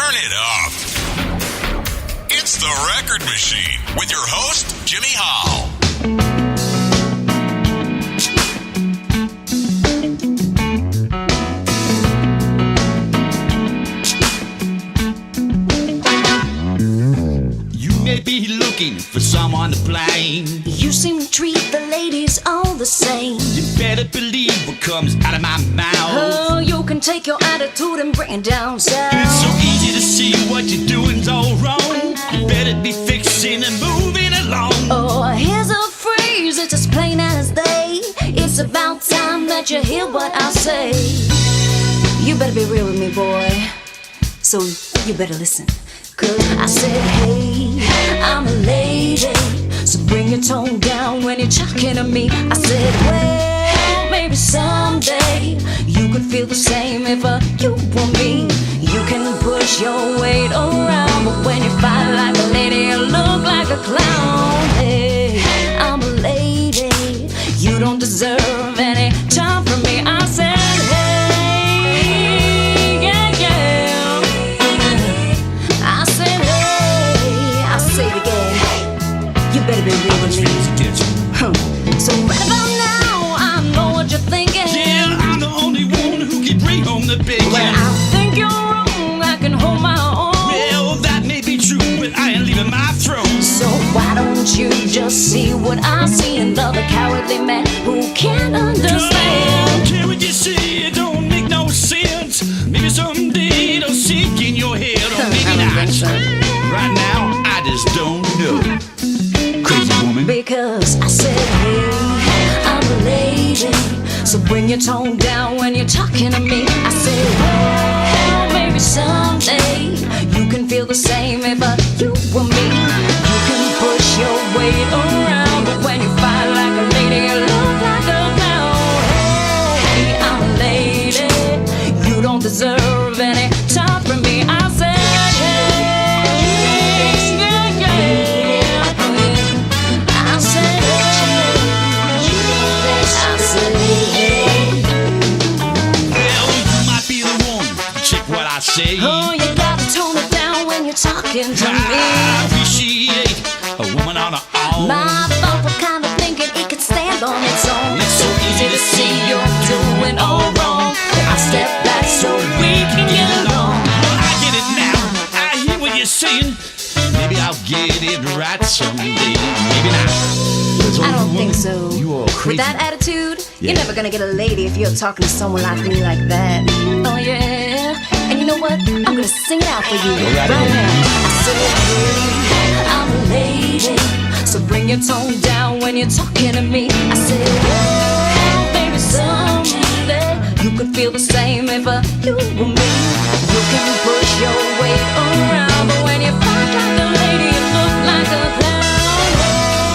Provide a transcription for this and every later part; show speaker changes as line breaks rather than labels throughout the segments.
Turn it up. It's The Record Machine with your host, Jimmy Hall.
You may be looking for someone to blame.
You seem to treat the ladies all the same.
You better believe what comes out of my mouth.
Oh, you can take your attitude and bring it down south.
It's so easy to see what you're doing's all wrong. You better be fixing and moving along.
Oh, here's a phrase, it's as plain as day. It's about time that you hear what I say. You better be real with me, boy. So you better listen. Cause I said, hey, I'm a lady, so bring your tone down when you're talking to me. I said, well, maybe someday you could feel the same if you were me. You can push your weight around, but when you fight like a lady, you look like a clown. Hey, I'm a lady, you don't deserve any time from me. I said, better be real with me. So right about now, I know what you're thinking.
Yeah, I'm the only one who can bring home the bacon.
Well, I think you're wrong, I can hold my own.
Well, that may be true, but I ain't leaving my throne.
So why don't you just see what I see and love a cowardly man who can't understand?
Can't what you see, it don't make no sense. Maybe someday it'll sink in your head, or maybe not. Right now, I just don't know. Crazy woman.
Because I said, hey, I'm a lady, so bring your tone down when you're talking to me. I said, well, maybe someday you can feel the same if you were me. You can push your weight around, but when you fight like a lady, you look like a clown. Hey, I'm a lady, you don't deserve any time from me. I said,
I say,
oh, you gotta tone it down when you're talking to me.
I appreciate a woman on her own.
My thought was kind of thinking it could stand on its own.
It's so easy to see you're doing all wrong.
I step back so we can get along.
Well, I get it now. I hear what you're saying. Maybe I'll get it right someday. Maybe not.
I don't think so.
You all crazy.
With that attitude, you're never gonna get a lady if you're talking to someone like me like that. Oh yeah. And you know what? I'm gonna sing it out for you right now. I said, hey, I'm a lady, so bring your tone down when you're talking to me. I said, well, maybe someday you could feel the same if you were me. You can push your weight around, but when you fight like a lady, you look like a clown.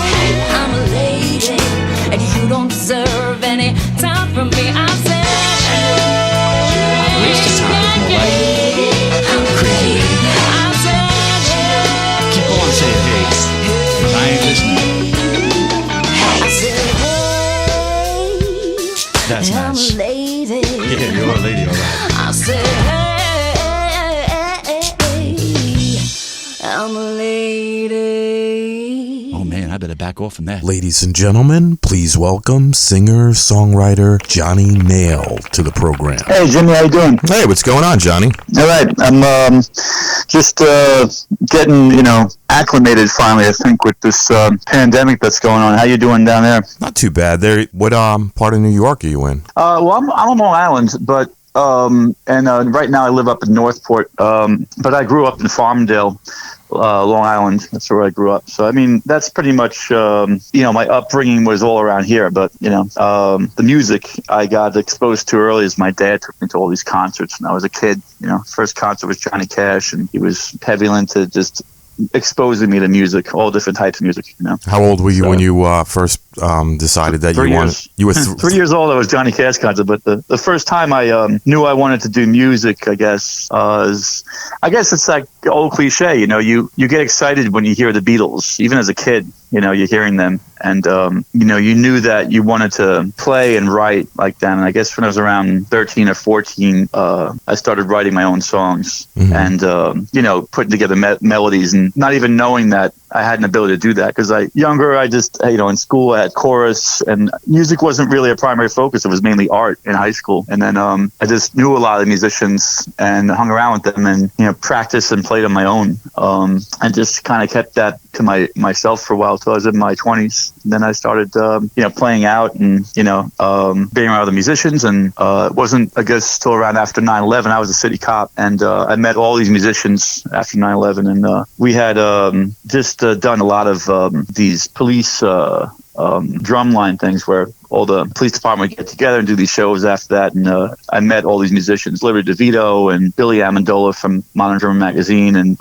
Hey, I'm a lady, and you don't deserve any time from me. I said,
waste of time.
I'm crazy. I said,
keep on saying hey, 'cause I ain't listening.
I said, hey,
That's
I'm
nice.
a lady.
Yeah, you're a lady, all right.
I said, hey, I'm a lady.
Oh man, I better back off from that.
Ladies and gentlemen, please welcome singer-songwriter Johnny Nale to the program.
Hey, Jimmy, how you doing?
Hey, what's going on, Johnny?
All right, I'm just getting, acclimated finally, I think, with this pandemic that's going on. How you doing down there?
Not too bad. There. What part of New York are you in?
Well, I'm on Long Island, but right now I live up in Northport, but I grew up in Farmdale, Long Island. That's where I grew up. So, I mean, that's pretty much, my upbringing was all around here. But, the music I got exposed to early is my dad took me to all these concerts when I was a kid. First concert was Johnny Cash, and he was heavy into just exposing me to music, all different types of music.
How old were you when you first decided that
Three
you wanted?
years.
You were
3 years old. I was Johnny Cash concert, but the first time I knew I wanted to do music, I guess, is I guess it's like old cliche. You know, you get excited when you hear the Beatles, even as a kid. You know, you're hearing them, and you know, you knew that you wanted to play and write like them. And I guess when I was around 13 or 14, I started writing my own songs and you know, putting together melodies, and not even knowing that I had an ability to do that, because I just, you know, in school I had chorus, and music wasn't really a primary focus. It was mainly art in high school. And then I just knew a lot of musicians and hung around with them, and you know, practiced and played on my own, and just kind of kept that to myself for a while till I was in my 20s. And then I started you know, playing out and, you know, being around other musicians. And it wasn't, I guess, till around after 9/11. I was a city cop, and I met all these musicians after 9/11, and we had just done a lot of these police drumline things where all the police department would get together and do these shows after that. And I met all these musicians, Liberty DeVito and Billy Amendola from Modern Drummer Magazine, and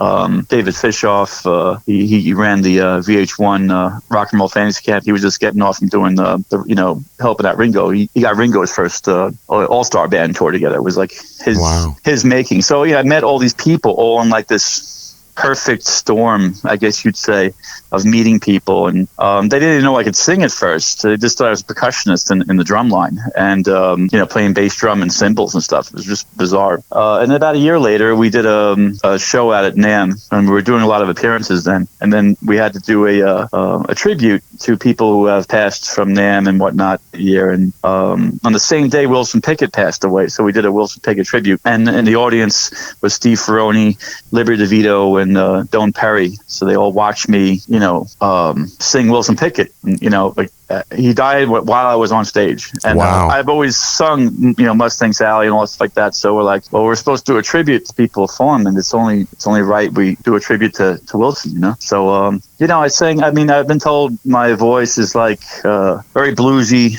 David Fishoff. He ran the VH1 Rock and Roll Fantasy Camp. He was just getting off from doing the you know, helping out Ringo. He got Ringo's first all-star band tour together. It was like his making. So yeah, I met all these people all in like this perfect storm, I guess you'd say, of meeting people. And they didn't even know I could sing at first. They just thought I was a percussionist in the drum line, and you know, playing bass drum and cymbals and stuff. It was just bizarre. And about a year later, we did a show out at NAMM, and we were doing a lot of appearances then. And then we had to do a tribute to people who have passed from NAMM and whatnot year. And on the same day, Wilson Pickett passed away, so we did a Wilson Pickett tribute. And in the audience was Steve Ferroni, Liberty DeVito, and Don Perry. So they all watched me, you know, sing Wilson Pickett. You know, like he died while I was on stage. And I've always sung, you know, Mustang Sally and all stuff like that. So we're like, well, we're supposed to do a tribute to people of fallen, and it's only right we do a tribute to Wilson, you know. So you know, I mean, I've been told my voice is like very bluesy.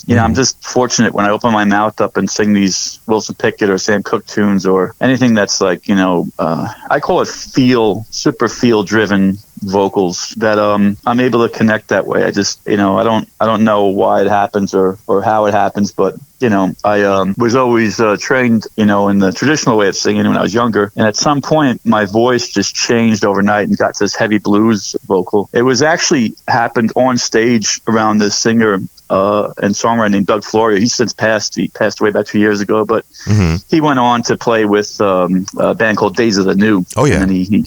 You know, I'm just fortunate when I open my mouth up and sing these Wilson Pickett or Sam Cooke tunes or anything that's like, you know, I call it super feel driven vocals, that I'm able to connect that way. I just, you know, I don't know why it happens or how it happens, but you know, I was always trained, you know, in the traditional way of singing when I was younger. And at some point, my voice just changed overnight and got to this heavy blues vocal. It was actually happened on stage around this singer and songwriter named Doug Floria. He's since passed. He passed away about 2 years ago, but he went on to play with a band called Days of the New. Oh yeah. And him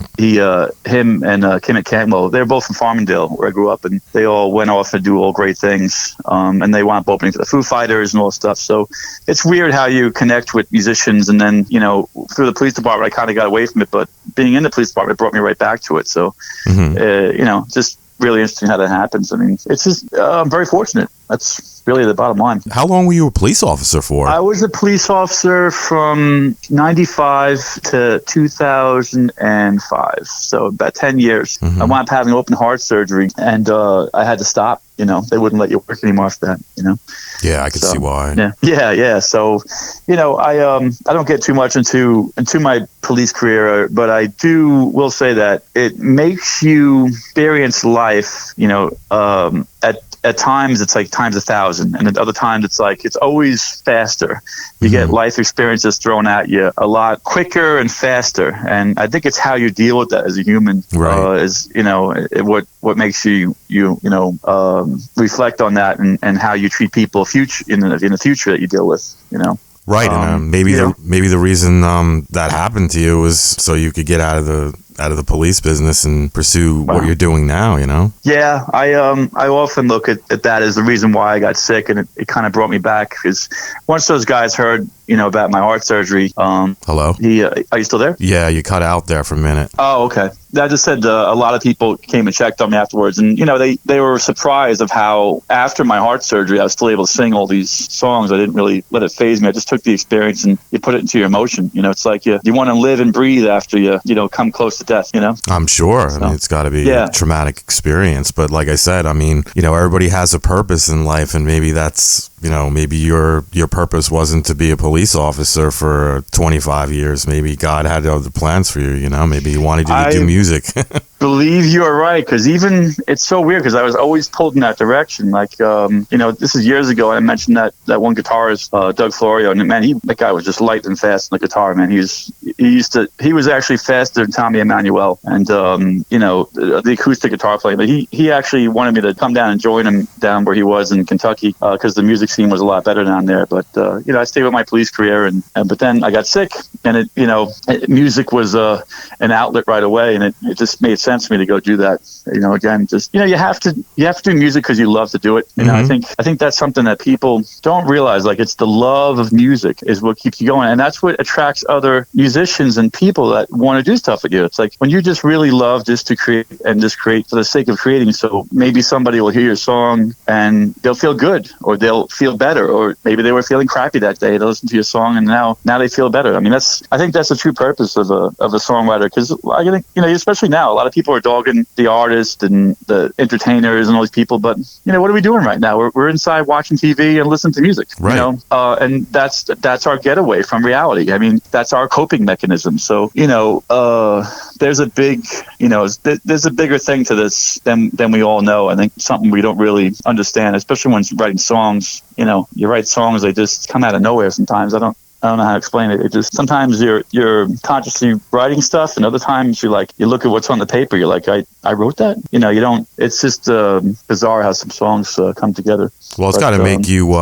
and Kim Cantwell, they're both from Farmingdale, where I grew up, and they all went off to do all great things. And they wound up opening for the Foo Fighters and all stuff. So it's weird how you connect with musicians, and then, you know, through the police department, I kind of got away from it, but being in the police department brought me right back to it. So, you know, just really interesting how that happens. I mean, it's just, I'm very fortunate. That's really the bottom line. How long were you a police officer for? I was a police officer from 95 to 2005. So about 10 years. I wound up having open heart surgery, and I had to stop. You know, they wouldn't let you work anymore after that, you know? Yeah, I could see why. Yeah. So, you know, I don't get too much into my police career, but I will say that it makes you experience life, you know, at times it's like times 1,000, and at other times it's like it's always faster. You get life experiences thrown at you a lot quicker and faster, and I think it's how you deal with that as a human. Right. Is, you know, what makes you know, reflect on that and how you treat people in the future that you deal with, you know. Right, and maybe the reason that happened to you was so you could get out of the police business and pursue what you're doing now, you know? Yeah, I often look at that as the reason why I got sick, and it kind of brought me back, because once those guys heard, you know, about my heart surgery. Hello? Are you still there? Yeah, you cut out there for a minute. Oh, okay. I just said a lot of people came and checked on me afterwards, and, you know, they were surprised of how after my heart surgery I was still able to sing all these songs. I didn't really let it faze me. I just took the experience and you put it into your emotion. You know, it's like you want to live and breathe after you know, come close to death, you know? I'm sure. So, I mean, it's got to be a traumatic experience, but like I said, I mean, you know, everybody has a purpose in life, and maybe that's, you know, maybe your purpose wasn't to be a police officer for 25 years. Maybe God had other plans for you, you know? Maybe he wanted you to do music. believe you're right, because even it's so weird because I was always pulled in that direction. Like, this is years ago, and I mentioned that one guitarist, Doug Florio, and man, that guy was just light and fast on the guitar. Man, he was actually faster than Tommy Emmanuel, and the acoustic guitar player. But he actually wanted me to come down and join him down where he was in Kentucky because the music scene was a lot better down there. But I stayed with my police career, but then I got sick, and music was an outlet right away, and it just made sense to me to go do that. Again, just you have to do music because you love to do it. I think that's something that people don't realize. Like, it's the love of music is what keeps you going, and that's what attracts other musicians and people that want to do stuff with you. It's like when you just really love just to create and just create for the sake of creating. So maybe somebody will hear your song and they'll feel good, or they'll feel better, or maybe they were feeling crappy that day. They listen to your song and now they feel better. I mean, I think that's the true purpose of a songwriter, because I think especially now, a lot of people are dogging the artist and the entertainers and all these people, but what are we doing right now? We're inside watching TV and listening to music,
right.
And that's our getaway from reality. I mean, that's our coping mechanism. So there's a big there's a bigger thing to this than we all know. I think something we don't really understand, especially when writing songs. You write songs, they just come out of nowhere sometimes. I don't know how to explain it. It just, sometimes you're consciously writing stuff, and other times you look at what's on the paper, you're like, I wrote that? You don't, it's just bizarre how some songs come together.
Well, it's got to make you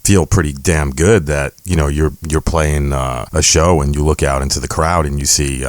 feel pretty damn good that, you're playing a show and you look out into the crowd and you see,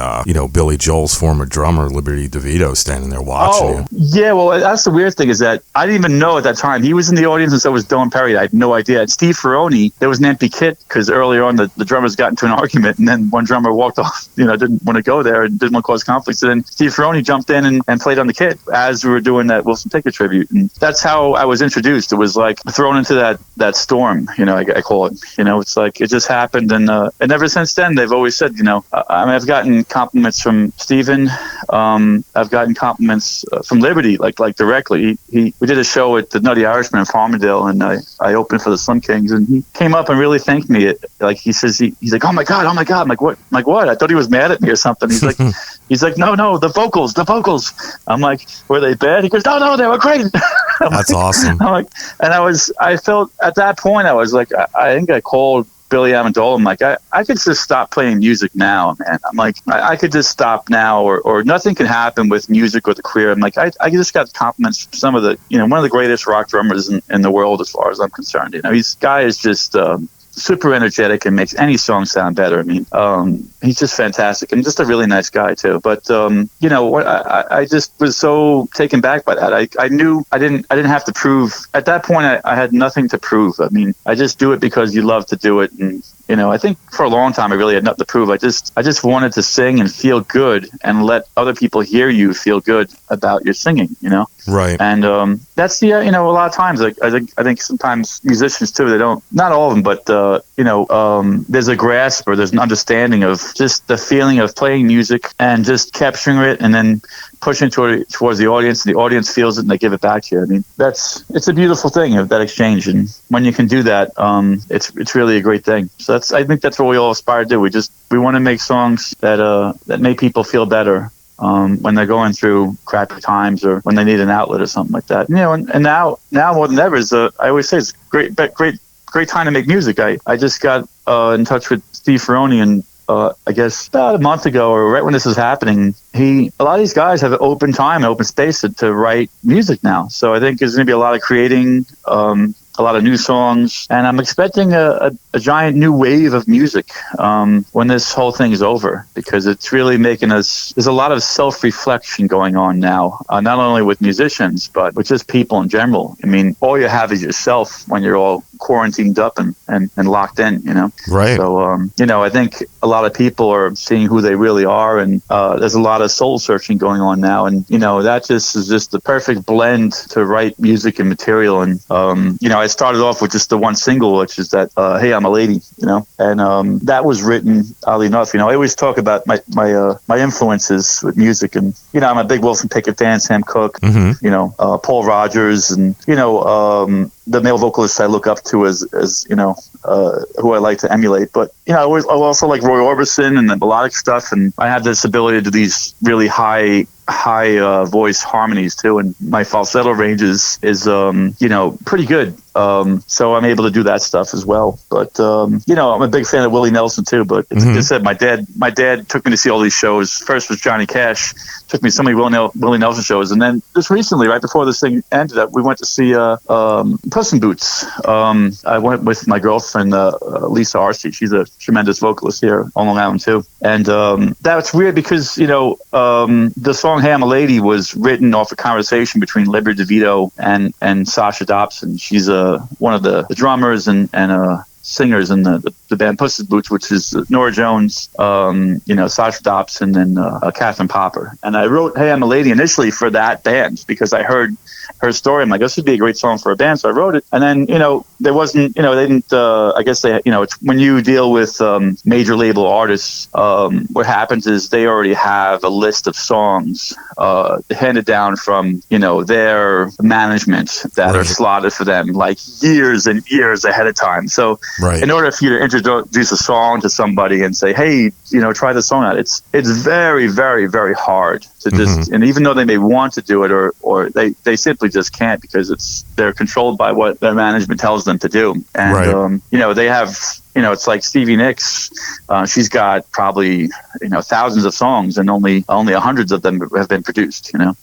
Billy Joel's former drummer, Liberty DeVito, standing there watching you.
Yeah, well, that's the weird thing is that I didn't even know at that time. He was in the audience and so was Dylan Perry. I had no idea. And Steve Ferroni, there was an empty kit because earlier on the drummers got into an argument, and then one drummer walked off, didn't want to go there and didn't want to cause conflict. So then Steve Ferroni jumped in and played on the kit as we were doing that Wilson Pickett tribute. And that's how I was introduced. It was like thrown into that storm, I call it. It's like it just happened. And ever since then, they've always said, I've gotten compliments from Steven. I've gotten compliments from Liberty, like directly. We did a show at the Nutty Irishman in Farmingdale, and I opened for the Slim Kings, and he came up and really thanked me. Like, he says, he's like, oh my God. I'm like, what? I'm like, what? I thought he was mad at me or something. He's like, no, the vocals. I'm like, were they bad? He goes, no, they were great.
That's awesome.
I'm like, and I felt at that point, I was like, I think I called Billy Amendola. I'm like, I could just stop playing music now, man. I'm like, I could just stop now, or nothing can happen with music or the career. I'm like, I just got compliments from some of the, one of the greatest rock drummers in the world, as far as I'm concerned. This guy is just super energetic and makes any song sound better. I mean, he's just fantastic and just a really nice guy too. But I just was so taken back by that. I knew I didn't have to prove at that point. I had nothing to prove. I mean, I just do it because you love to do it. And I think for a long time I really had nothing to prove. I just wanted to sing and feel good and let other people hear you feel good about your singing.
Right.
And that's the a lot of times, like I think sometimes musicians too, they don't, not all of them, but there's a grasp or there's an understanding of just the feeling of playing music and just capturing it and then pushing towards the audience, and the audience feels it and they give it back to you. I mean, it's a beautiful thing of that exchange, and when you can do that, it's really a great thing. So I think that's what we all aspire to do. We want to make songs that make people feel better when they're going through crappy times or when they need an outlet or something like that. And now more than ever is I always say it's great time to make music. I just got in touch with Steve Ferroni, and I guess about a month ago, or right when this was happening, a lot of these guys have open time and open space to write music now. So I think there's going to be a lot of creating, a lot of new songs, and I'm expecting a giant new wave of music when this whole thing is over, because it's really making us, there's a lot of self-reflection going on now, not only with musicians, but with just people in general. I mean, all you have is yourself when you're all quarantined up and locked in, Right. So, I think a lot of people are seeing who they really are, and there's a lot of soul searching going on now, and, that just is just the perfect blend to write music and material. And, I started off with just the one single, which is that, Hey, I'm a Lady, and that was written, oddly enough, I always talk about my influences with music, and, I'm a big Wilson Pickett fan, Sam Cooke, Paul Rogers, and, the male vocalists I look up to as who I like to emulate. But, I also like Roy Orbison and the melodic stuff, and I have this ability to do these really high high voice harmonies too, and my falsetto range is pretty good. So I'm able to do that stuff as well. But I'm a big fan of Willie Nelson too. But like I said, my dad took me to see all these shows. First was Johnny Cash, took me to so many Willie Nelson shows, and then just recently, right before this thing ended up, we went to see Puss in Boots. I went with my girlfriend Lisa Arcee. She's a tremendous vocalist here on Long Island too. And that's weird because the song "Hey I'm a Lady" was written off a conversation between Liberty DeVito and Sasha Dobson. She's one of the drummers and singers in the band Puss in Boots, which is Norah Jones, Sasha Dobson, and Catherine Popper. And I wrote "Hey I'm a Lady" initially for that band because I heard her story. I'm like, this would be a great song for a band, so I wrote it. And then there wasn't, they didn't. I guess they, it's when you deal with major label artists, what happens is they already have a list of songs handed down from their management that are slotted for them like years and years ahead of time. So in order for you to introduce a song to somebody and say, hey, try this song out, it's very, very, very hard to just, and even though they may want to do it or they simply just can't because they're controlled by what their management tells them to do. And, they have, it's like Stevie Nicks. She's got probably, thousands of songs and only hundreds of them have been produced, So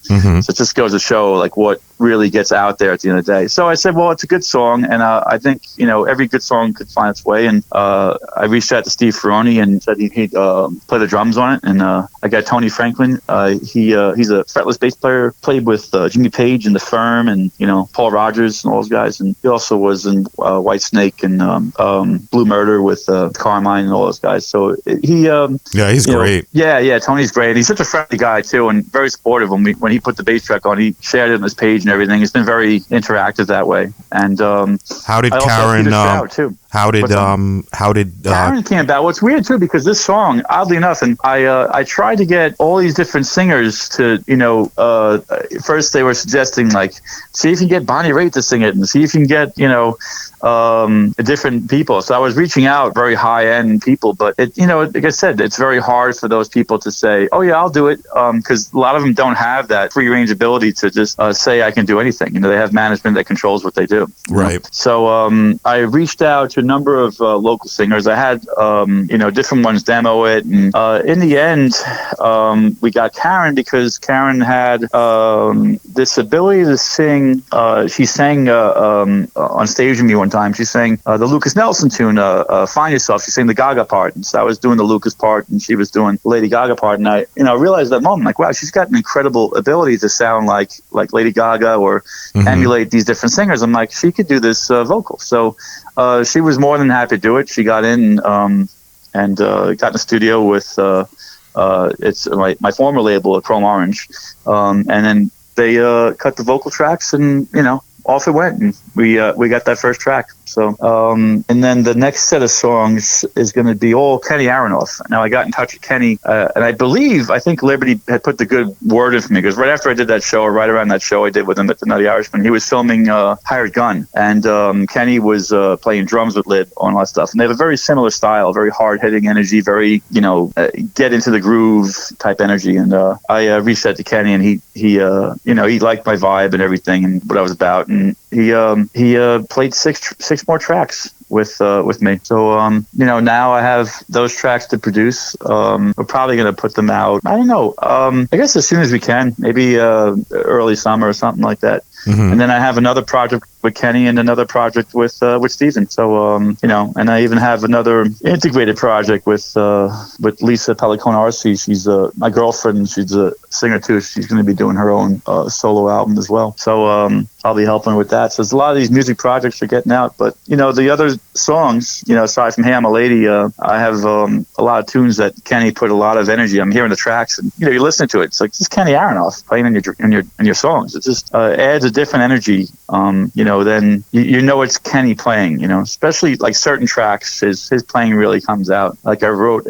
it just goes to show like what really gets out there at the end of the day. So I said, well, it's a good song. And I think, every good song could find its way. And I reached out to Steve Ferroni and said he'd play the drums on it. And I got Tony Franklin. He's a fretless bass player, played with Jimmy Page and The Firm and, Paul Rogers and all those guys. And he also was in White Snake and Blue Murder with Carmine and all those guys. So he's great. Yeah, Tony's great. He's such a friendly guy too, and very supportive. When he put the bass track on, he shared it on his page and everything. It's been very interactive that way. And
how did Karen? How did
Karen came about? Well, it's weird too because this song, oddly enough, and I tried to get all these different singers to, first they were suggesting like, see if you can get Bonnie Raitt to sing it, and see if you can get, different people. So I was reaching out very high end people, but like I said, it's very hard for those people to say, oh yeah, I'll do it, because a lot of them don't have that free range ability to just say I can do anything. They have management that controls what they do.
Right.
So I reached out to a number of local singers. I had different ones demo it, and in the end, we got Karen because Karen had this ability to sing. She sang on stage with me one time. She sang the Lucas Nelson tune, "Find Yourself." She sang the Gaga part, and so I was doing the Lucas part, and she was doing the Lady Gaga part. And I realized at that moment, like, wow, she's got an incredible ability to sound like Lady Gaga or emulate these different singers. I'm like, she could do this vocal. So she was more than happy to do it. She got in and got in the studio with it's my former label, Chrome Orange, and then they cut the vocal tracks, and off it went, and we got that first track. So, and then the next set of songs is going to be all Kenny Aronoff. Now, I got in touch with Kenny, and I think Liberty had put the good word in for me, because right after I did that show, or right around that show I did with him at the Nutty Irishman, he was filming Hired Gun, and Kenny was playing drums with Lib on all that stuff. And they have a very similar style, very hard-hitting energy, very, get into the groove type energy. And I reached out to Kenny, and he liked my vibe and everything and what I was about. And he played six more tracks with me. So now I have those tracks to produce. We're probably going to put them out, I don't know, I guess as soon as we can, maybe early summer or something like that. And then I have another project with Kenny and another project with Steven. So and I even have another integrated project with Lisa Pellicone Arcee. She's my girlfriend. She's a singer too. She's going to be doing her own solo album as well. So I'll be helping with that. So there's a lot of these music projects are getting out. But the other songs, aside from "Hey I'm a Lady," I have a lot of tunes that Kenny put a lot of energy. I'm hearing the tracks, and you listen to it. It's like this is Kenny Aronoff playing in your songs. It just adds a different energy. Then you know it's Kenny playing. Especially like certain tracks, his playing really comes out. Like I wrote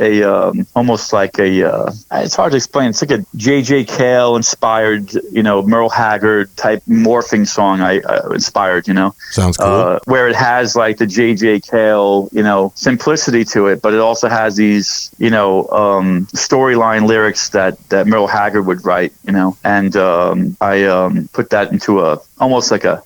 almost like it's hard to explain. It's like a J.J. Cale inspired, Merle Haggard type morphing song. I inspired.
Sounds cool.
Where it has like the J.J. Cale, simplicity to it, but it also has these, storyline lyrics that Merle Haggard would write, and I put that into almost like a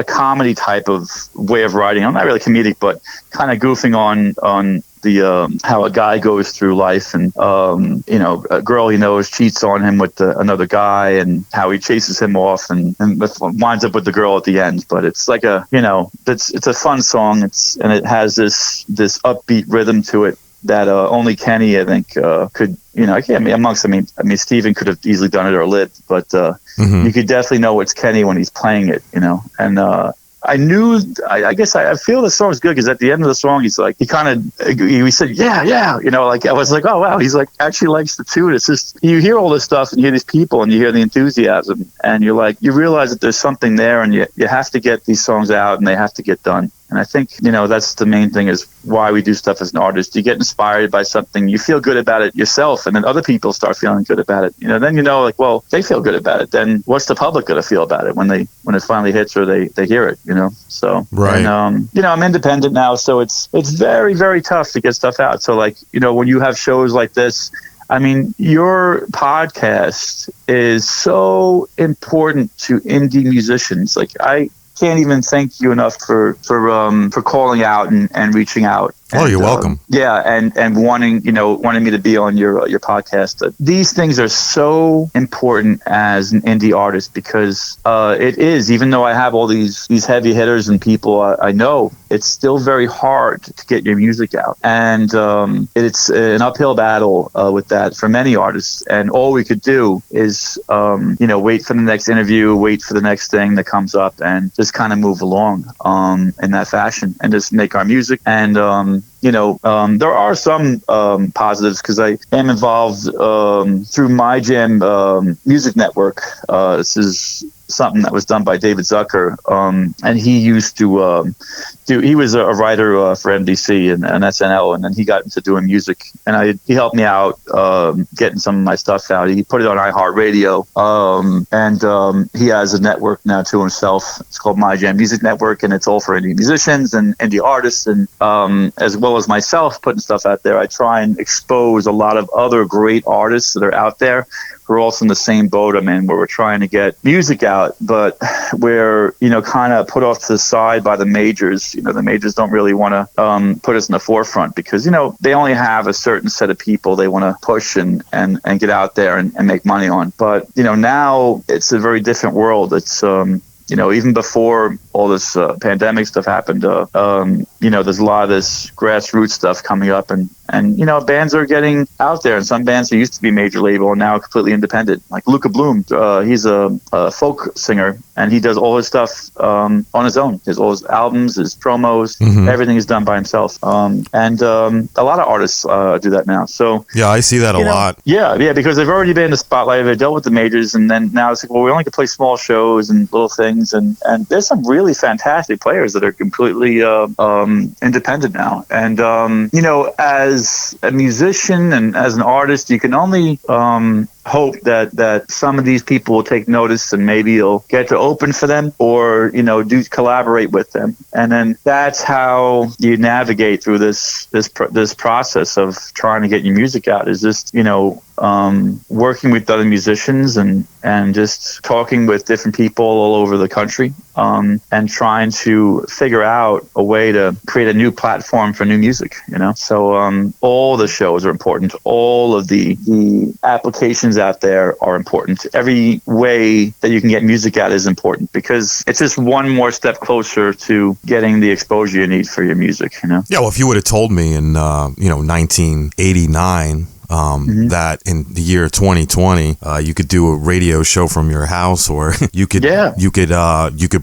comedy type of way of writing. I'm not really comedic, but kind of goofing on the how a guy goes through life, and a girl he knows cheats on him with another guy, and how he chases him off and winds up with the girl at the end. But it's like it's a fun song. And it has this upbeat rhythm to it that only Kenny, I think, could. Amongst. Steven could have easily done it, or Lid, but you could definitely know it's Kenny when he's playing it. And I knew. I guess I feel the song's good because at the end of the song, he's like, he said, yeah. I was like, oh wow, he's like actually likes the tune. It's just you hear all this stuff and you hear these people and you hear the enthusiasm and you're like, you realize that there's something there, and you have to get these songs out and they have to get done. And I think, that's the main thing is why we do stuff as an artist. You get inspired by something, you feel good about it yourself, and then other people start feeling good about it. Then well, they feel good about it. Then what's the public going to feel about it when it finally hits or they hear it, So,
right.
And, I'm independent now, so it's very, very tough to get stuff out. So when you have shows like this, your podcast is so important to indie musicians. I can't even thank you enough for calling out and reaching out.
Oh, you're welcome.
Yeah, and wanting me to be on your podcast. These things are so important as an indie artist because it is. Even though I have all these heavy hitters and people I know, it's still very hard to get your music out, and it's an uphill battle with that for many artists. And all we could do is wait for the next interview, wait for the next thing that comes up, and just kind of move along in that fashion, and just make our music. And there are some positives because I am involved through My Jam Music Network. This is something that was done by David Zucker, and he used to he was a writer for NBC and SNL, and then he got into doing music, and he helped me out getting some of my stuff out. He put it on iHeartRadio, and he has a network now to himself. It's called My Jam Music Network, and it's all for indie musicians and indie artists, and as well as myself putting stuff out there. I try and expose a lot of other great artists that are out there who are also in the same boat I'm in, where we're trying to get music out, but we're, kind of put off to the side by the majors. The majors don't really want to put us in the forefront because, they only have a certain set of people they want to push and get out there and make money on. But, now it's a very different world. It's, even before all this pandemic stuff happened, there's a lot of this grassroots stuff coming up, and bands are getting out there, and some bands who used to be major label are now completely independent. Like Luca Bloom, he's a folk singer, and he does all his stuff on his own. All his albums, his promos, everything is done by himself. And a lot of artists do that now. So
yeah, I see that a lot.
Yeah, because they've already been in the spotlight. They've dealt with the majors, and then now it's like, well, we only can play small shows and little things, and there's some really fantastic players that are completely independent now. And as a musician and as an artist, you can only hope that some of these people will take notice and maybe you'll get to open for them or do collaborate with them, and then that's how you navigate through this process of trying to get your music out. Is just working with other musicians and just talking with different people all over the country, and trying to figure out a way to create a new platform for new music. So all the shows are important. All of the applications out there are important. Every way that you can get music out is important because it's just one more step closer to getting the exposure you need for your music.
Yeah, well, if you would have told me in 1989 that in the year 2020, you could do a radio show from your house, or you could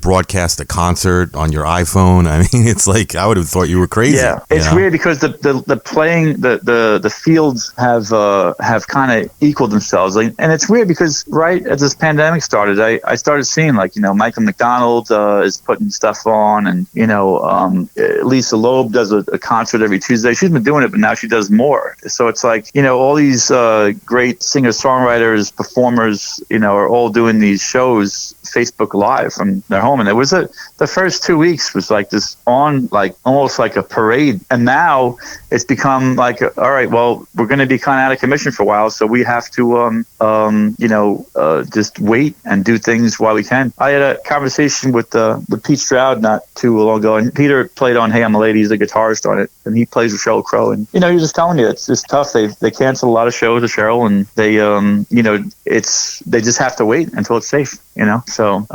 broadcast a concert on your iPhone. I mean, it's like, I would have thought you were crazy.
Yeah, it's weird because the playing the fields have kind of equaled themselves, and it's weird because right as this pandemic started, I started seeing like Michael McDonald is putting stuff on, and Lisa Loeb does a concert every Tuesday. She's been doing it, but now she does more. So it's like all these great singer-songwriters, performers, are all doing these shows Facebook Live from their home, and it was the first 2 weeks was like this on like almost like a parade, and now it's become like, all right, well, we're going to be kind of out of commission for a while, so we have to just wait and do things while we can. I had a conversation with Pete Stroud not too long ago, and Peter played on Hey I'm a Lady. He's a guitarist on it, and he plays with Sheryl Crow, and he was just telling you it's just tough. They cancel a lot of shows with Sheryl, and they they just have to wait until it's safe. So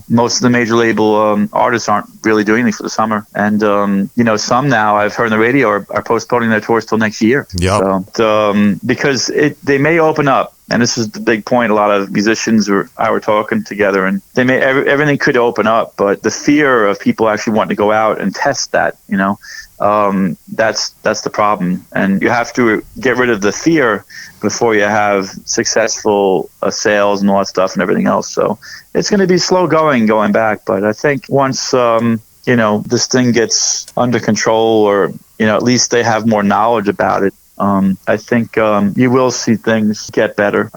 most of the major label artists aren't really doing anything for the summer, and some now I've heard on the radio are postponing their tours till next year.
Yeah.
So, because they may open up, and this is the big point. A lot of musicians were talking together, and they may everything could open up, but the fear of people actually wanting to go out and test that, that's the problem, and you have to get rid of the fear before you have successful sales and all that stuff and everything else. So it's going to be slow going back, but I think once this thing gets under control, or at least they have more knowledge about it, I think you will see things get better.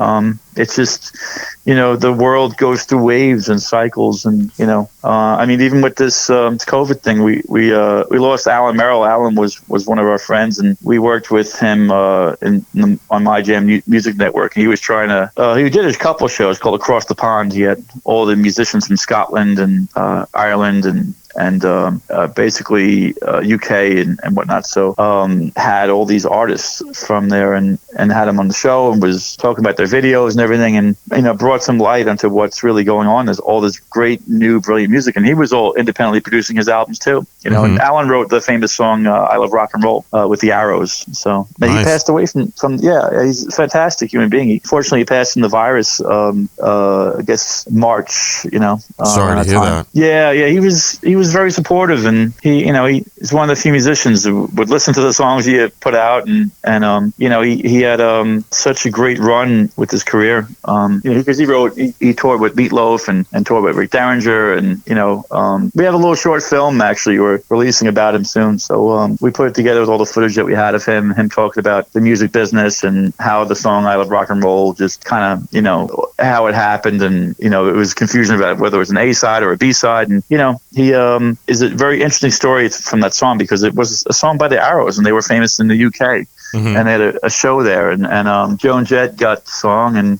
It's just, the world goes through waves and cycles, and even with this COVID thing, we lost Alan Merrill. Alan was one of our friends, and we worked with him on My Jam Music Network. He was trying to he did a couple of shows called Across the Pond. He had all the musicians from Scotland and Ireland and basically UK and whatnot. So had all these artists from there and had them on the show, and was talking about their videos and everything, and brought some light onto what's really going on. There's all this great new brilliant music, and he was all independently producing his albums too. And Alan wrote the famous song I Love Rock and Roll with the Arrows. So nice. He passed away from he's a fantastic human being. Fortunately he passed from the virus I guess March.
Sorry to hear that.
Yeah, he was very supportive, and he's one of the few musicians who would listen to the songs he had put out, and he had such a great run with his career, because he toured with Meatloaf and toured with Rick Derringer, and we have a little short film actually we're releasing about him soon, so we put it together with all the footage that we had of him talking about the music business and how the song I Love Rock and Roll just kind of how it happened, and it was confusion about whether it was an A side or a B side, and he is a very interesting story from that song, because it was a song by the Arrows, and they were famous in the UK. And they had a show there, and Joan Jett got the song and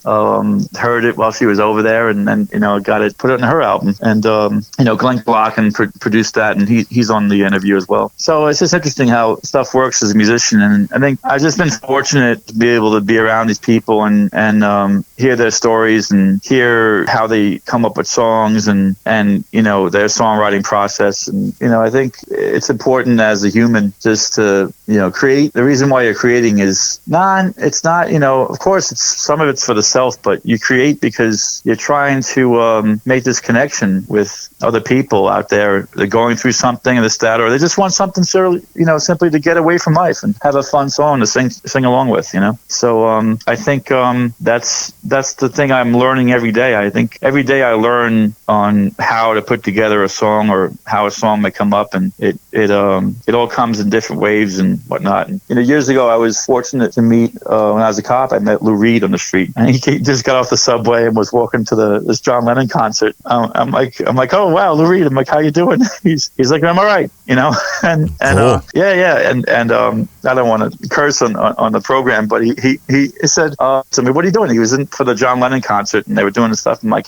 heard it while she was over there, and then got it, put it on her album, and Glenn Glockin produced that, and he's on the interview as well. So it's just interesting how stuff works as a musician, and I think I've just been fortunate to be able to be around these people and hear their stories and hear how they come up with songs and their songwriting process, and I think it's important as a human just to create. The reason why you're creating is it's not of course it's some of it's for the self, but you create because you're trying to make this connection with other people out there. They're going through something or this, that, or they just want something simply to get away from life and have a fun song to sing along with, so I think that's the thing I'm learning every day. I think every day I learn on how to put together a song, or how a song may come up, and it all comes in different waves and whatnot. And years ago I was fortunate to meet when I was a cop. I met Lou Reed on the street, and he just got off the subway and was walking to this John Lennon concert. I'm like, oh wow, Lou Reed. I'm like, how you doing? He's like, I'm all right, and
cool.
and I don't want to curse on the program, but he said to me, what are you doing? He was in for the John Lennon concert, and they were doing this stuff. I'm like,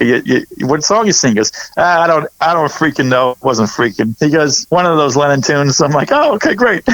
what song you sing? He goes, I don't freaking know. It wasn't freaking. He goes, one of those Lennon tunes. I'm like, oh, okay, great.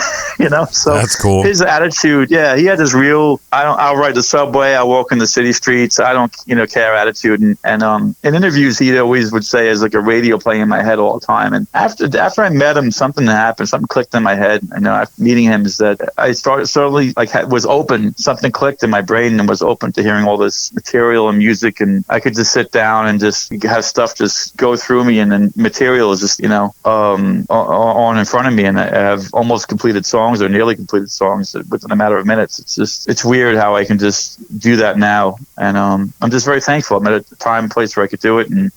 So
that's cool.
His attitude, yeah, he had this real, I'll ride the subway, I'll walk in the city streets, I don't, care attitude. And in interviews, he always would say, as like a radio playing in my head all the time. And after I met him, something happened, something clicked in my head. After meeting him is that I suddenly was open, something clicked in my brain and was open to hearing all this material and music. And I could just sit down and just have stuff just go through me. And then material is just, on in front of me. And I have almost completed songs or nearly completed songs within a matter of minutes. It's weird how I can just do that now. And I'm just very thankful. I'm at a time and place where I could do it. And,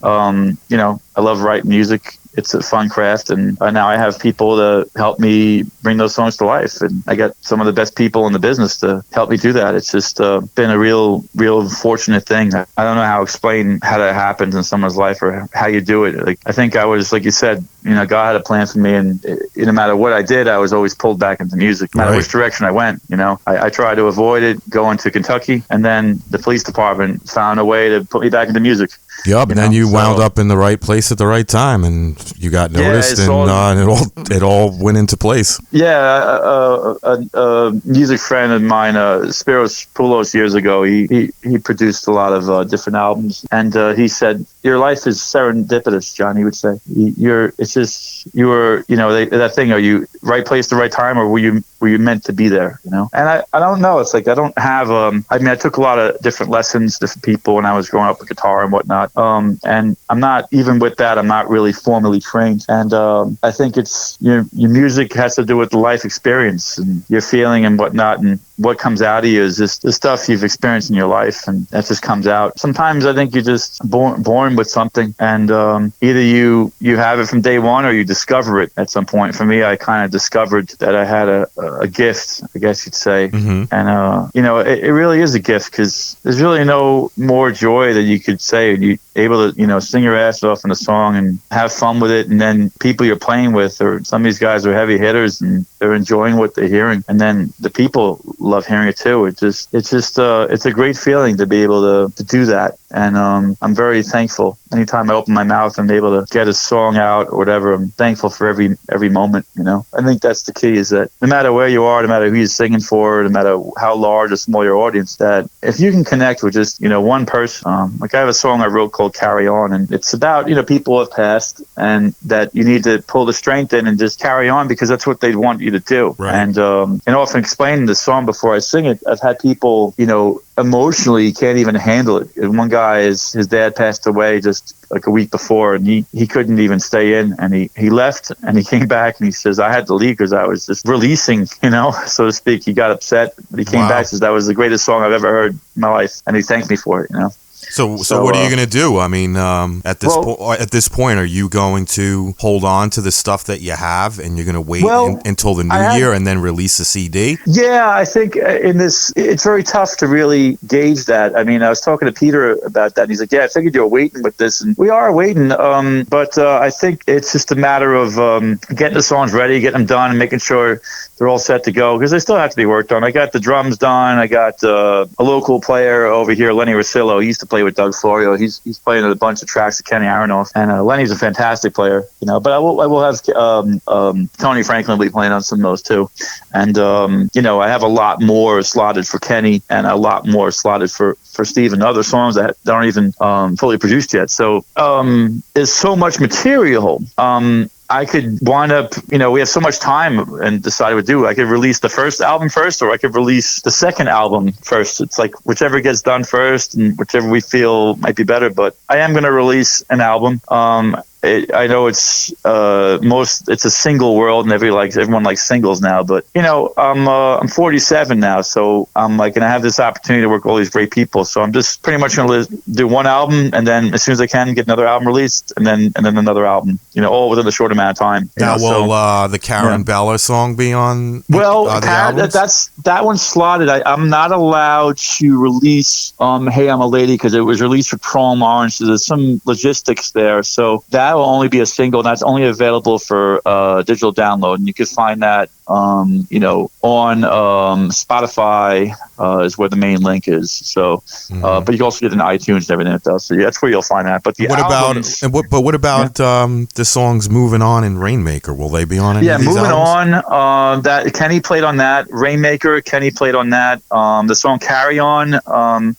I love writing music. It's a fun craft, and now I have people to help me bring those songs to life, and I got some of the best people in the business to help me do that. It's just been a real fortunate thing. I don't know how to explain how that happens in someone's life or how you do it. Like, I think I was, like you said, God had a plan for me, and no matter what I did, I was always pulled back into music. No matter which direction I went, I tried to avoid it, going to Kentucky, and then the police department found a way to put me back into music.
Yep, and then you wound up in the right place at the right time, and you got noticed, and it all went into place.
Yeah, a music friend of mine, Spiros Poulos, years ago, he produced a lot of different albums, and he said, "Your life is serendipitous, John." He would say, "You were, that thing. Are you right place, the right time, or were you meant to be there?" And I don't know. It's like I don't have. I took a lot of different lessons, different people when I was growing up with guitar and whatnot. And I'm not, even with that, I'm not really formally trained. And I think it's your music has to do with the life experience and your feeling and whatnot. And what comes out of you is just the stuff you've experienced in your life, and that just comes out. Sometimes I think you're just born with something, and either you have it from day one or you discover it at some point. For me, I kind of discovered that I had a gift, I guess you'd say. Mm-hmm. And it really is a gift, because there's really no more joy that you could say. You able to sing your ass off in a song and have fun with it, and then people you're playing with, or some of these guys are heavy hitters and they're enjoying what they're hearing, and then the people love hearing it too. It's a great feeling to be able to do that, and I'm very thankful. Anytime I open my mouth and I'm able to get a song out or whatever, I'm thankful for every moment. I think that's the key, is that no matter where you are, no matter who you're singing for, no matter how large or small your audience, that if you can connect with just one person, like I have a song I wrote called Carry On, and it's about people have passed, and that you need to pull the strength in and just carry on, because that's what they want you to do. Right. And often explaining the song before I sing it, I've had people emotionally can't even handle it. And one guy, his dad passed away just like a week before, and he couldn't even stay in, and he left, and he came back, and he says, "I had to leave because I was just releasing, so to speak." He got upset, but he came back and says, "That was the greatest song I've ever heard in my life," and he thanked me for it.
So what are you going to do? I mean, at this point, are you going to hold on to the stuff that you have, and you're going to wait until the new year and then release a CD? Yeah,
I think it's very tough to really gauge that. I mean, I was talking to Peter about that, and he's like, "Yeah, I figured you were waiting with this," and we are waiting. But I think it's just a matter of getting the songs ready, getting them done, and making sure they're all set to go, because they still have to be worked on. I got the drums done. I got a local player over here, Lenny Rosillo. He used to play with Doug Florio. He's playing a bunch of tracks with Kenny Aronoff, and Lenny's a fantastic player, But I will have Tony Franklin will be playing on some of those too, and I have a lot more slotted for Kenny, and a lot more slotted for Steve, and other songs that aren't even fully produced yet. So there's so much material. I could wind up, we have so much time and decide what to do. I could release the first album first, or I could release the second album first. It's like whichever gets done first and whichever we feel might be better. But I am going to release an album. I know it's a single world, and everyone likes singles now. But I'm 47 now, so I'm going to have this opportunity to work with all these great people. So I'm just pretty much going to do one album, and then as soon as I can, get another album released, and then another album. All within a short amount of time.
Now, will the Karen Bella song be on? Well,
that one's slotted. I'm not allowed to release "Hey, I'm a Lady" because it was released for Chrome Orange. So there's some logistics there, so that will only be a single, and that's only available for digital download, and you can find that on Spotify is where the main link is. So, but you can also get it in iTunes and everything like that. So yeah, that's where you'll find that. But the albums,
what about the songs "Moving On" and "Rainmaker"? Will they be on any of these
Moving
albums?
On. That Kenny played on that. Rainmaker, Kenny played on that. The song "Carry On,"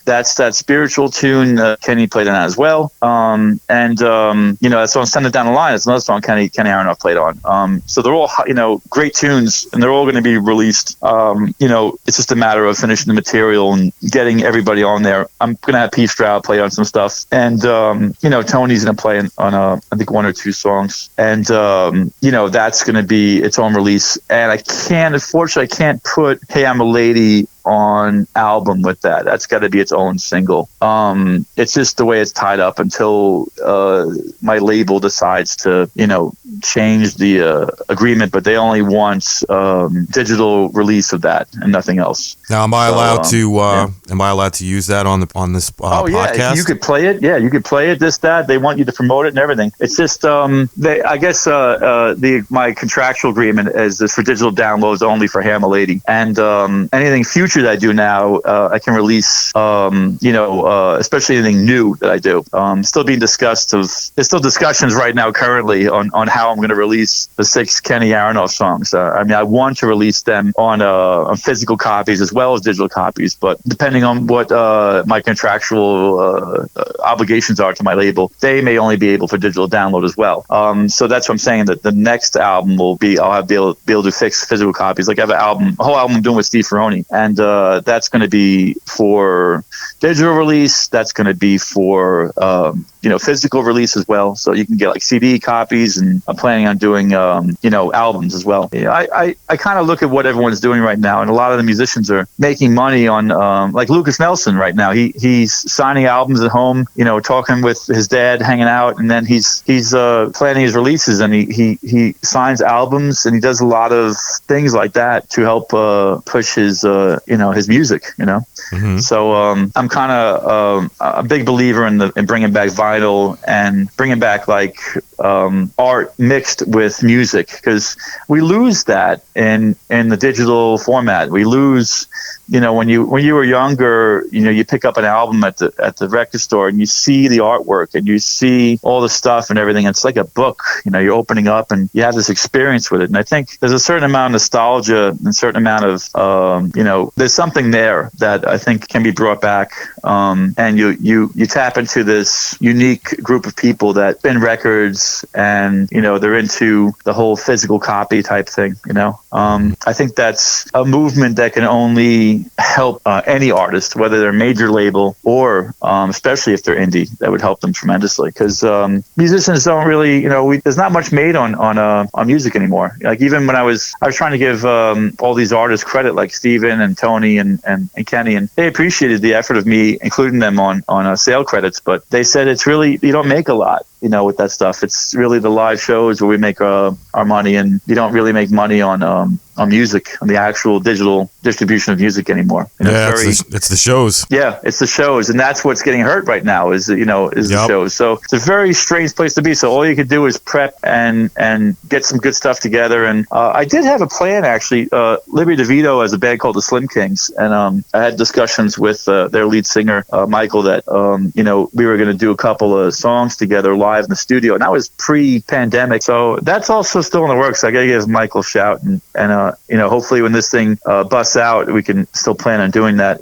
that's that spiritual tune. Kenny played on that as well. That song "Send It Down the Line" is another song Kenny Aronoff played on. So they're all great tunes, and they're all going to be released. It's just a matter of finishing the material and getting everybody on there. I'm going to have Pete Stroud play on some stuff, and Tony's going to play on I think 1 or 2 songs, and that's going to be its own release. And unfortunately, I can't put "Hey, I'm a Lady" on album with that. That's got to be its own single. It's just the way it's tied up until my label decides to change the agreement, but they only want digital release of that and nothing else.
Now, am I allowed to use that on this podcast?
Yeah, you could play it. Yeah, you could play it. That they want you to promote it and everything. It's just my contractual agreement is this for digital downloads only for Hey, I'm a Lady, and anything future that I do now, I can release, especially anything new that I do. Still being discussed. There's still discussions right now currently on how I'm going to release the 6 Kenny Aronoff songs. I want to release them on physical copies as well as digital copies, but depending on what my contractual obligations are to my label, they may only be able for digital download as well. So that's what I'm saying, that the next album will be, I'll be able to fix physical copies. Like I have a whole album I'm doing with Steve Ferroni, and that's going to be for digital release. That's going to be for physical release as well. So you can get like CD copies, and I'm planning on doing albums as well. I kind of look at what everyone's doing right now, and a lot of the musicians are making money on like Willie Nelson right now. He's signing albums at home, talking with his dad, hanging out, and then he's planning his releases, and he signs albums, and he does a lot of things like that to help push his music.
Mm-hmm.
So I'm kind of a big believer in bringing back vinyl and bringing back like art mixed with music, because we lose that in the digital format. We lose, when you were younger, you pick up an album at the record store and you see the artwork and you see all the stuff and everything. It's like a book, you're opening up and you have this experience with it. And I think there's a certain amount of nostalgia and a certain amount of, there's something there that I think can be brought back. And you tap into this unique group of people that spin records, and they're into the whole physical copy type thing. I think that's a movement that can only help any artist, whether they're a major label or especially if they're indie. That would help them tremendously, because musicians don't really, there's not much made on music anymore. Like even when I was trying to give all these artists credit, like Steven and Tony and Kenny, and they appreciated the effort of me including them on sale credits, but they said it's really, you don't make a lot with that stuff. It's really the live shows where we make our money, and you don't really make money on music, on the actual digital distribution of music anymore.
It's the shows.
Yeah, it's the shows, and that's what's getting hurt right now is the shows. So it's a very strange place to be. So all you could do is prep and get some good stuff together. And I did have a plan actually. Liberty DeVito has a band called the Slim Kings, and I had discussions with their lead singer Michael that we were going to do a couple of songs together live in the studio, and that was pre-pandemic. So that's also still in the works. I got to give Michael a shout, and hopefully when this thing busts out, we can still plan on doing that.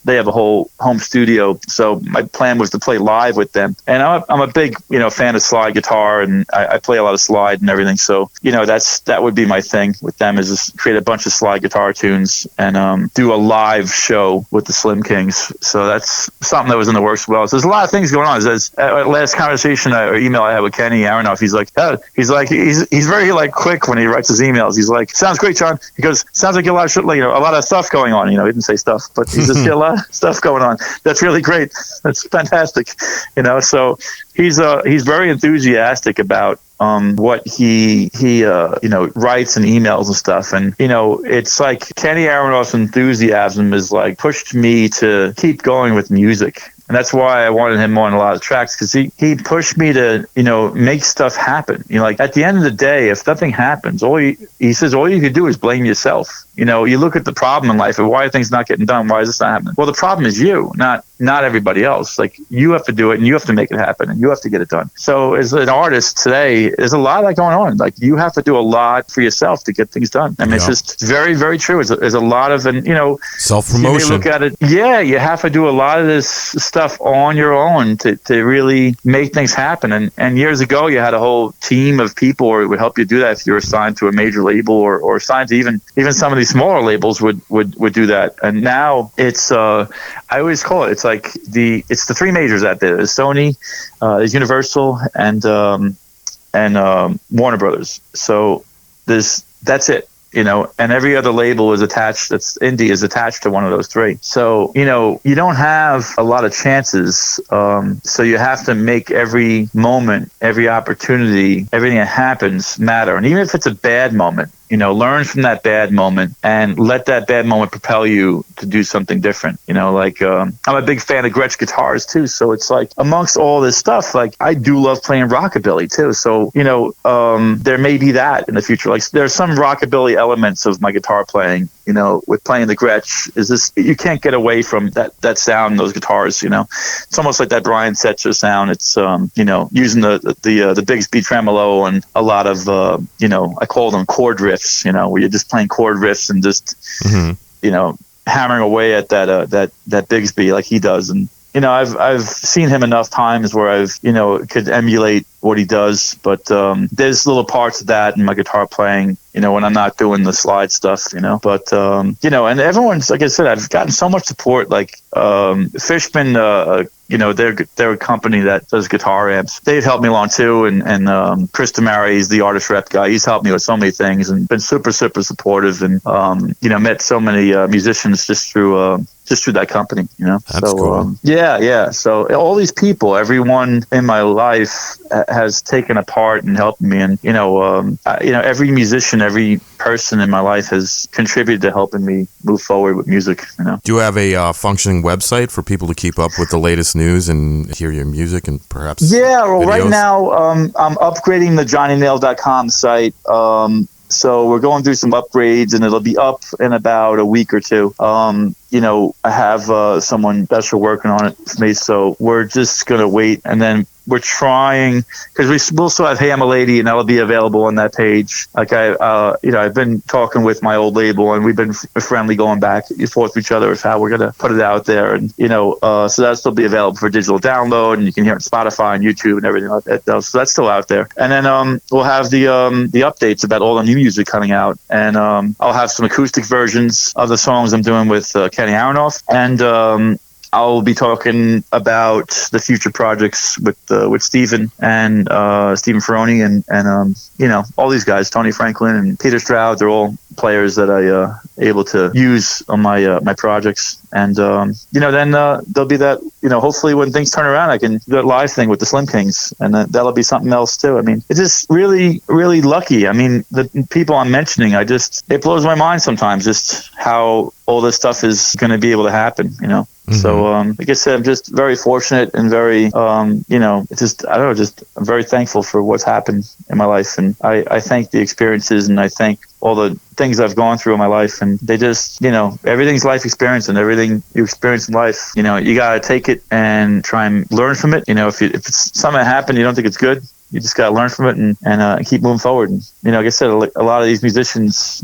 They have a whole home studio, so my plan was to play live with them. And I'm a big fan of slide guitar, and I play a lot of slide and everything. So that would be my thing with them, is just create a bunch of slide guitar tunes and do a live show with the Slim Kings. So that's something that was in the works as well. So there's a lot of things going on. Last conversation or email I had with Kenny Aronoff, he's very like quick when he writes his emails. He's like, "Sounds great, John." He goes, "Sounds like a lot of stuff going on." He didn't say stuff, but he just a lot of stuff going on. That's really great. That's fantastic. So he's very enthusiastic about what he writes and emails and stuff. And it's like Kenny Aronoff's enthusiasm is like pushed me to keep going with music. And that's why I wanted him on a lot of tracks, because he pushed me to, make stuff happen. Like at the end of the day, if nothing happens, he says, all you could do is blame yourself. You look at the problem in life and why are things not getting done? Why is this not happening? Well, the problem is you, not everybody else. Like you have to do it and you have to make it happen and you have to get it done. So as an artist today, there's a lot of that going on. Like you have to do a lot for yourself to get things done. I mean, It's just very, very true. There's a lot of,
self-promotion.
You look at it. Yeah, you have to do a lot of this stuff on your own to really make things happen. And years ago, you had a whole team of people who would help you do that if you were signed to a major label or signed to even some of these smaller labels would do that. And now it's I always call it, it's like it's the three majors out there. There's Sony, there's Universal, and Warner Brothers. So that's it. And every other label is attached, that's indie, is attached to one of those three. So, you don't have a lot of chances. So you have to make every moment, every opportunity, everything that happens matter. And even if it's a bad moment, learn from that bad moment and let that bad moment propel you to do something different. I'm a big fan of Gretsch guitars too. So it's like amongst all this stuff, like I do love playing rockabilly too. So, there may be that in the future. Like there's some rockabilly elements of my guitar playing, with playing the Gretsch you can't get away from that sound, those guitars, it's almost like that Brian Setzer sound. It's, using the Bigsby tremolo and a lot of, I call them chord riffs, where you're just playing chord riffs and just, hammering away at that Bigsby like he does. And, I've seen him enough times where I've, could emulate what he does, but there's little parts of that in my guitar playing, when I'm not doing the slide stuff, but, and everyone's, like I said, I've gotten so much support, like Fishman, they're a company that does guitar amps. They've helped me along too, and Chris DeMari, he's the artist rep guy. He's helped me with so many things and been super, super supportive, and met so many musicians just through that company.
That's cool.
Yeah. So all these people, everyone in my life has taken a part in helping me, and every musician, every person in my life has contributed to helping me move forward with music.
Do you have a functioning website for people to keep up with the latest news and hear your music and perhaps videos?
Right now I'm upgrading the JohnnyNale.com site. So we're going through some upgrades, and it'll be up in about a week or two. I have someone special working on it for me, so we're just going to wait, and then we're trying, because we also have Hey I'm a Lady, and that'll be available on that page. Like I've been talking with my old label, and we've been friendly, going back and forth with each other of how we're gonna put it out there, and so that'll still be available for digital download, and you can hear it on Spotify and YouTube and everything like that. So that's still out there, and then we'll have the updates about all the new music coming out, and I'll have some acoustic versions of the songs I'm doing with Kenny Aronoff, and I'll be talking about the future projects with Stephen and Stephen Ferroni and all these guys, Tony Franklin and Peter Stroud. They're all players that I able to use on my projects. And then there'll be that, hopefully when things turn around, I can do that live thing with the Slim Kings, and that'll be something else too. I mean, it's just really, really lucky. I mean, the people I'm mentioning, it blows my mind sometimes just how all this stuff is going to be able to happen, Mm-hmm. So, like I said, I'm just very fortunate and very, I'm very thankful for what's happened in my life. And I thank the experiences, and I thank all the things I've gone through in my life. And they just, everything's life experience, and everything you experience in life, you got to take it and try and learn from it. If it's something that happened, you don't think it's good, you just got to learn from it and keep moving forward. And, like I said, a lot of these musicians,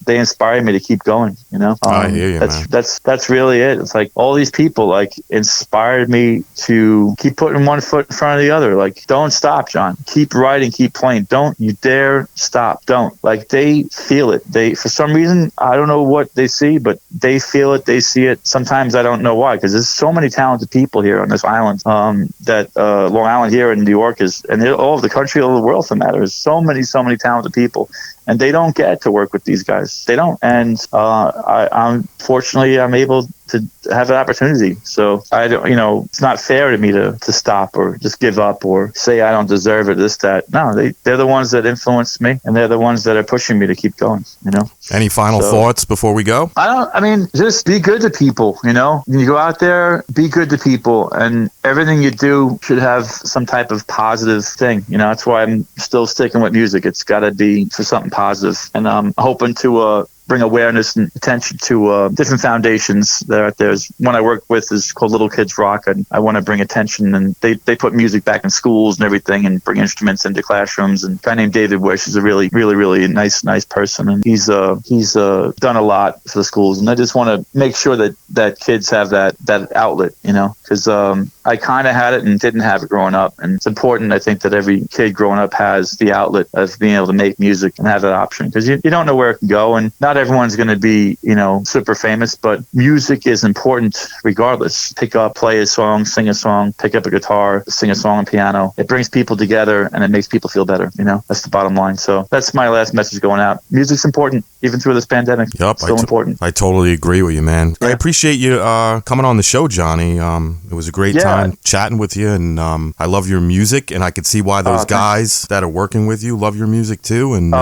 they inspire me to keep going,
I hear you, man.
That's really it. It's like all these people like inspired me to keep putting one foot in front of the other. Like, don't stop, John. Keep writing, keep playing. Don't you dare stop. Don't. Like, they feel it. For some reason, I don't know what they see, but they feel it. They see it. Sometimes I don't know why, because there's so many talented people here on this island, that Long Island here in New York and all over the country, all over the world for that matter. There's so many talented people. And they don't get to work with these guys. They don't. And I'm able to have an opportunity. So I don't, it's not fair to me to stop or just give up or say I don't deserve it, this, that. No, they're the ones that influence me, and they're the ones that are pushing me to keep going,
Any final thoughts before we go?
Just be good to people, When you go out there, be good to people, and everything you do should have some type of positive thing. That's why I'm still sticking with music. It's got to be for something positive. And I'm hoping to bring awareness and attention to different foundations that are out there. One I work with is called Little Kids Rock, and I want to bring attention, and they put music back in schools and everything and bring instruments into classrooms. And a guy named David Wish is a really, really, really nice person, and he's done a lot for the schools. And I just want to make sure that kids have that outlet, because I kind of had it and didn't have it growing up. And it's important, I think, that every kid growing up has the outlet of being able to make music and have that option, because you don't know where it can go, and not everyone's going to be, super famous, but music is important regardless. Pick up, play a song, sing a song, pick up a guitar, sing a song on piano. It brings people together and it makes people feel better. That's the bottom line. So that's my last message going out. Music's important, even through this pandemic.
Yep,
Still important.
I totally agree with you, man. Yeah. I appreciate you coming on the show, Johnny. It was a great time chatting with you, and I love your music, and I could see why those guys that are working with you love your music too. And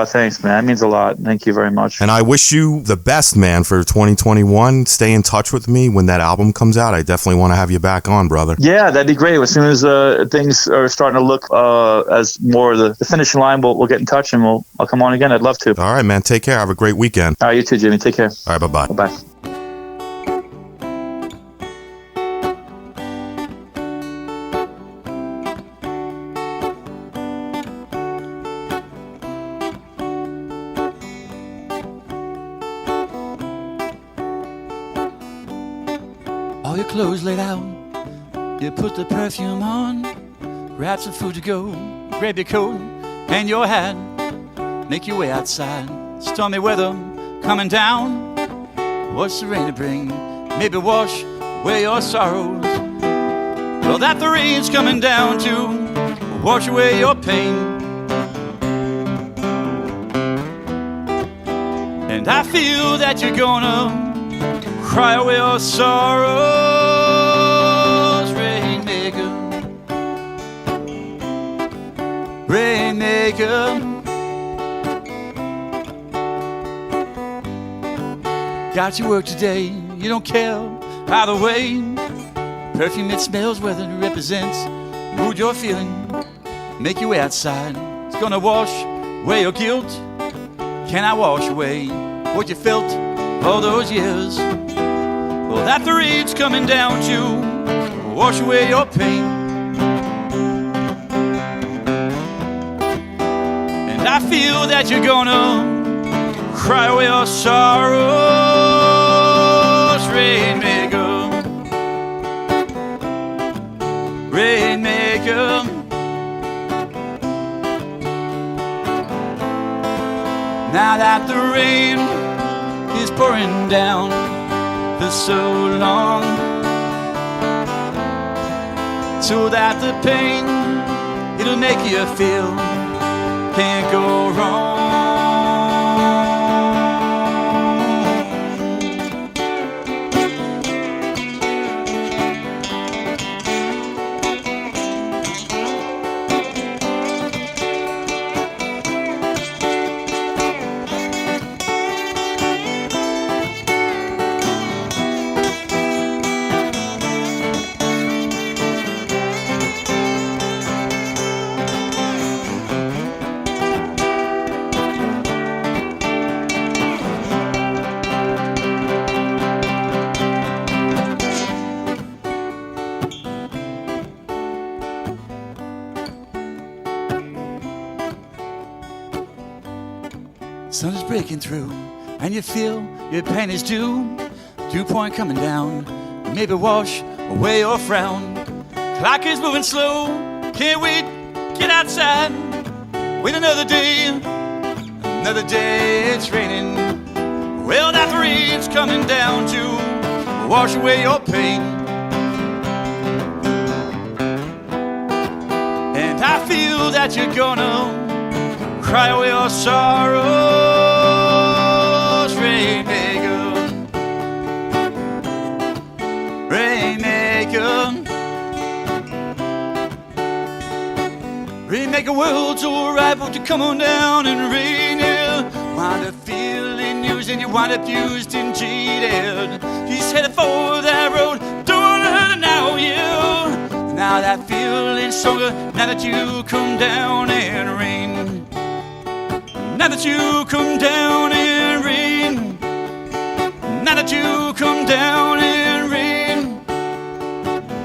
thanks, man. That means a lot. Thank you very much.
And I wish you the best, man, for 2021. Stay in touch with me when that album comes out. I definitely want to have you back on, brother.
Yeah, that'd be great. As soon as things are starting to look as more the finishing line, we'll get in touch, and I'll come on again. I'd love to.
All right, man. Take care. Have a great weekend.
All right, you too, Jimmy. Take care.
All right, bye-bye.
Bye-bye.
All your clothes laid out, you put the perfume on, grab some food to go, grab your coat and your hat, make your way outside. Stormy weather coming down, what's the rain to bring? Maybe wash away your sorrows. Well, that the rain's coming down to wash away your pain. And I feel that you're gonna cry away your sorrows, Rainmaker, Rainmaker. Got your work today, you don't care either way. Perfume, it smells, whether it represents mood you're feeling. Make your way outside, it's gonna wash away your guilt. Can I wash away what you felt all those years? Well, that the rain's coming down to wash away your pain. And I feel that you're gonna cry away your sorrows, Rainmaker, Rainmaker. Now that the rain is pouring down for so long, so that the pain it'll make you feel can't go wrong. Sun is breaking through, and you feel your pain is due. Dew point coming down, maybe wash away your frown. Clock is moving slow, can't wait, get outside. Wait another day it's raining. Well, that the rain's coming down to wash away your pain. And I feel that you're gonna cry away your sorrows, Rainmaker, like the world's alright, but you come on down and rain, yeah. Wind up feeling used and you wind up used and cheated. He's headed for that road, don't wanna hurt her now, yeah. Now that feeling's stronger, now that you come down and rain. Now that you come down and rain. Now that you come down and rain.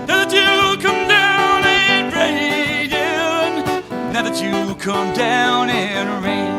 Now that you come down and rain. Now that you come down and rain.